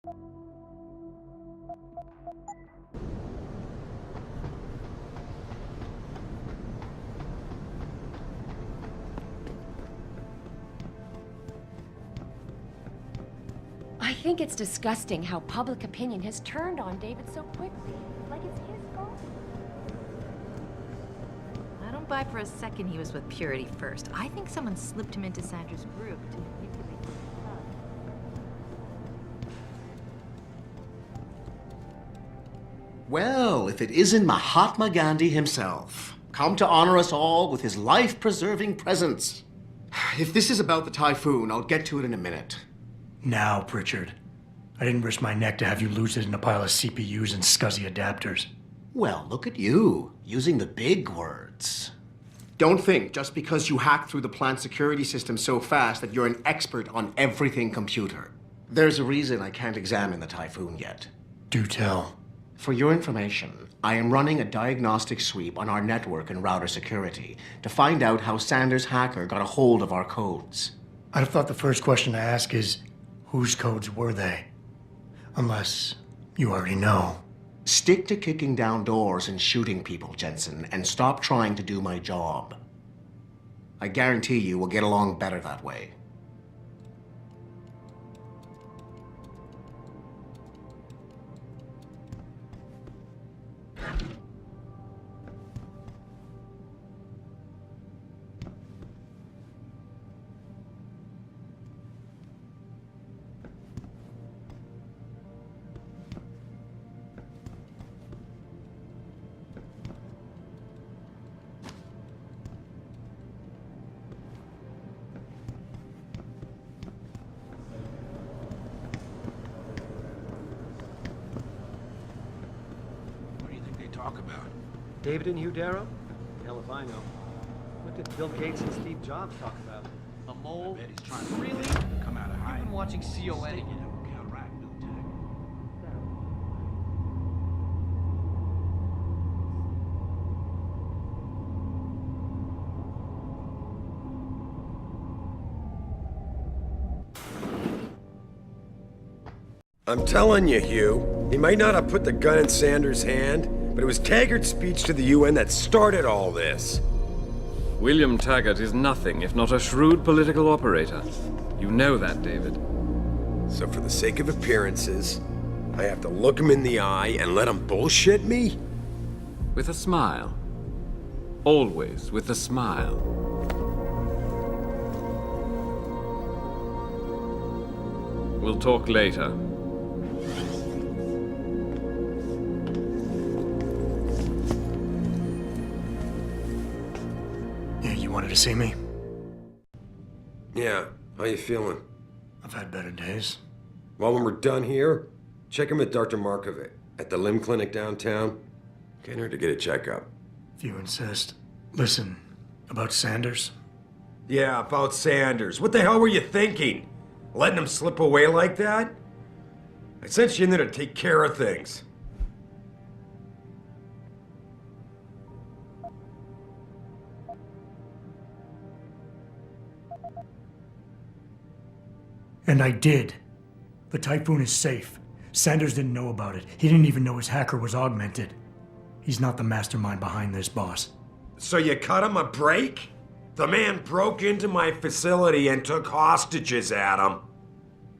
I think it's disgusting how public opinion has turned on David so quickly. Like it's his fault. I don't buy for a second he was with Purity first. I think someone slipped him into Sandra's group to manipulate his son. Well, if it isn't Mahatma Gandhi himself, come to honor us all with his life-preserving presence. If this is about the typhoon, I'll get to it in a minute. Now, Pritchard. I didn't risk my neck to have you lose it in a pile of CPUs and scuzzy adapters. Well, look at you, using the big words. Don't think just because you hacked through the plant security system so fast that you're an expert on everything computer. There's a reason I can't examine the typhoon yet. Do tell. For your information, I am running a diagnostic sweep on our network and router security to find out how Sanders' hacker got a hold of our codes. I'd have thought the first question to ask is, whose codes were they? Unless you already know. Stick to kicking down doors and shooting people, Jensen, and stop trying to do my job. I guarantee you we'll get along better that way. Talk about? David and Hugh Darrow? Hell if I know. What did Bill Gates and Steve Jobs talk about? A mole? I bet he's trying to Really? come out of hiding. I've been watching CON again. Counteract Bill Tech. I'm telling you, Hugh, he might not have put the gun in Sanders' hand, but it was Taggart's speech to the UN that started all this. William Taggart is nothing if not a shrewd political operator. You know that, David. So for the sake of appearances, I have to look him in the eye and let him bullshit me? With a smile. Always with a smile. We'll talk later. You wanted to see me? Yeah, how you feeling? I've had better days. Well, when we're done here, check him with Dr. Markovic at the limb clinic downtown. Get her to get a checkup. If you insist. Listen, about Sanders? Yeah, about Sanders. What the hell were you thinking? Letting him slip away like that? I sent you in there to take care of things. And I did. The typhoon is safe. Sanders didn't know about it. He didn't even know his hacker was augmented. He's not the mastermind behind this, boss. So you cut him a break? The man broke into my facility and took hostages, Adam.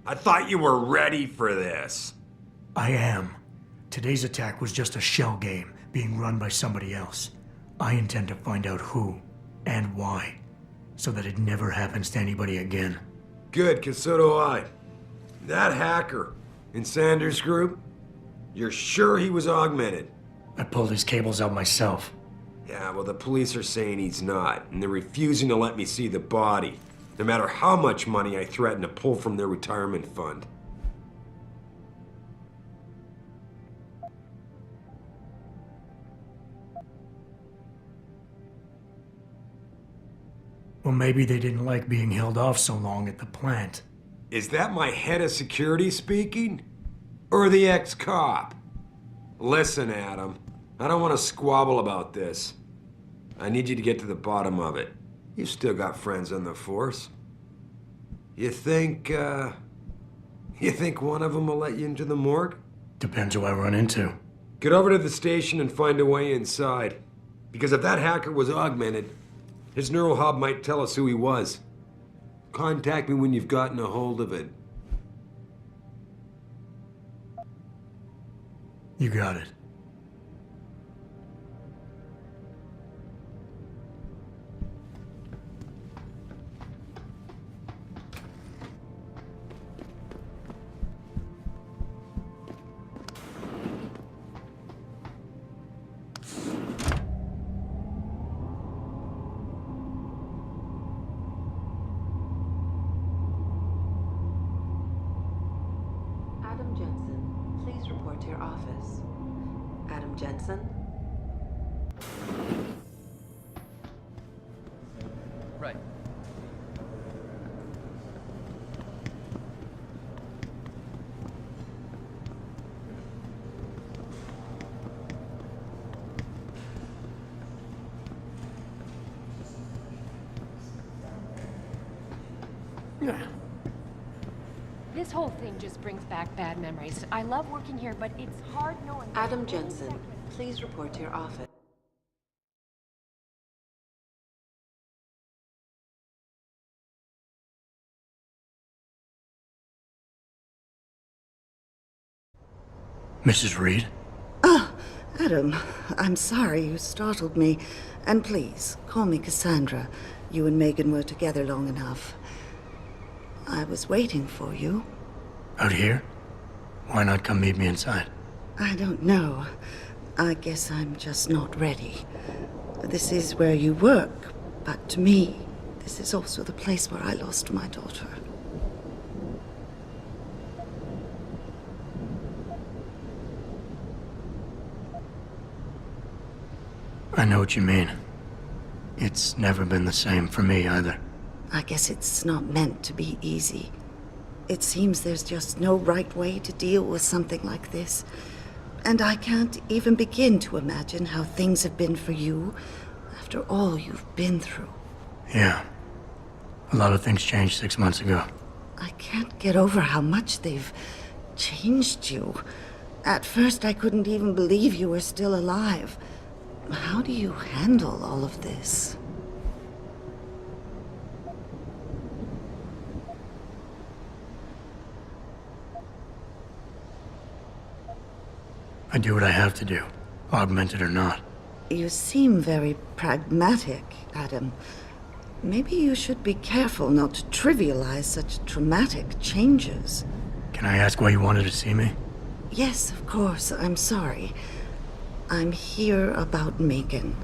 I thought you were ready for this. I am. Today's attack was just a shell game being run by somebody else. I intend to find out who and why, so that it never happens to anybody again. Good, 'cause so do I. That hacker in Sanders' group, you're sure he was augmented? I pulled his cables out myself. Yeah, well, the police are saying he's not, and they're refusing to let me see the body, no matter how much money I threaten to pull from their retirement fund. Well, maybe they didn't like being held off so long at the plant. Is that my head of security speaking? Or the ex-cop? Listen, Adam, I don't want to squabble about this. I need you to get to the bottom of it. You've still got friends on the force. You think You think one of them will let you into the morgue? Depends who I run into. Get over to the station and find a way inside. Because if that hacker was augmented, his neural hub might tell us who he was. Contact me when you've gotten a hold of it. You got it. Adam Jensen, please report to your office. Adam Jensen? Right. This whole thing just brings back bad memories. I love working here, but it's hard knowing... Adam Jensen, please report to your office. Mrs. Reed? Ah, Adam, I'm sorry you startled me. And please, call me Cassandra. You and Megan were together long enough. I was waiting for you. Out here? Why not come meet me inside? I don't know. I guess I'm just not ready. This is where you work, but to me, this is also the place where I lost my daughter. I know what you mean. It's never been the same for me either. I guess it's not meant to be easy. It seems there's just no right way to deal with something like this. And I can't even begin to imagine how things have been for you after all you've been through. Yeah. A lot of things changed 6 months ago. I can't get over how much they've changed you. At first, I couldn't even believe you were still alive. How do you handle all of this? I do what I have to do, augmented or not. You seem very pragmatic, Adam. Maybe you should be careful not to trivialize such traumatic changes. Can I ask why you wanted to see me? Yes, of course. I'm sorry. I'm here about Megan.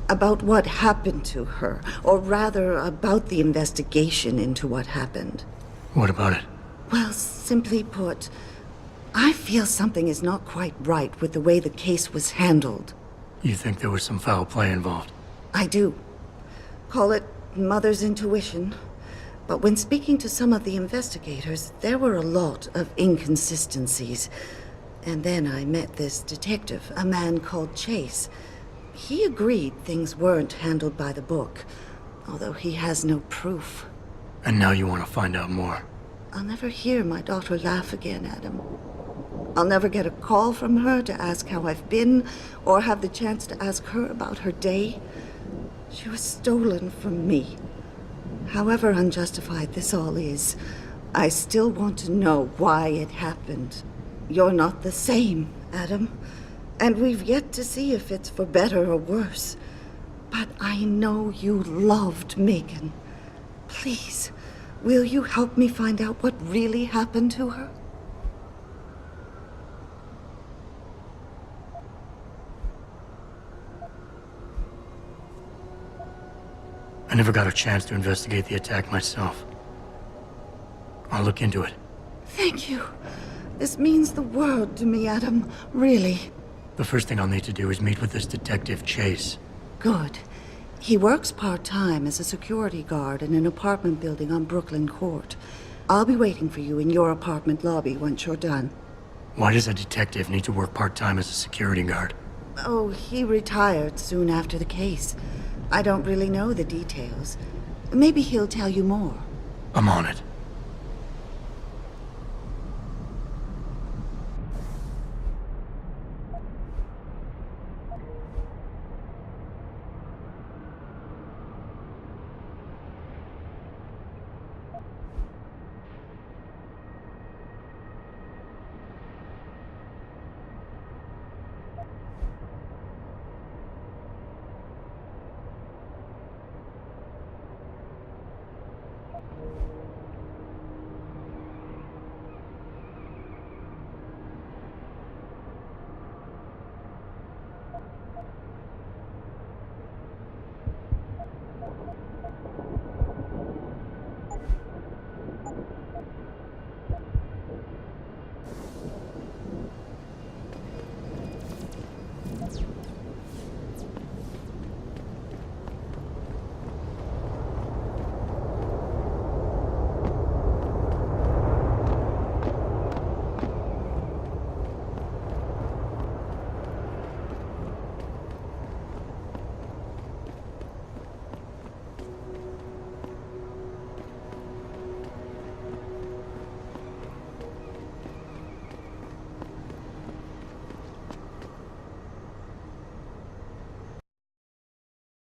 About what happened to her. Or rather, about the investigation into what happened. What about it? Well, simply put, I feel something is not quite right with the way the case was handled. You think there was some foul play involved? I do. Call it mother's intuition. But when speaking to some of the investigators, there were a lot of inconsistencies. And then I met this detective, a man called Chase. He agreed things weren't handled by the book, although he has no proof. And now you want to find out more? I'll never hear my daughter laugh again, Adam. I'll never get a call from her to ask how I've been, or have the chance to ask her about her day. She was stolen from me. However unjustified this all is, I still want to know why it happened. You're not the same, Adam, and we've yet to see if it's for better or worse. But I know you loved Megan. Please, will you help me find out what really happened to her? I never got a chance to investigate the attack myself. I'll look into it. Thank you. This means the world to me, Adam. Really. The first thing I'll need to do is meet with this detective, Chase. Good. He works part-time as a security guard in an apartment building on Brooklyn Court. I'll be waiting for you in your apartment lobby once you're done. Why does a detective need to work part-time as a security guard? Oh, he retired soon after the case. I don't really know the details. Maybe he'll tell you more. I'm on it.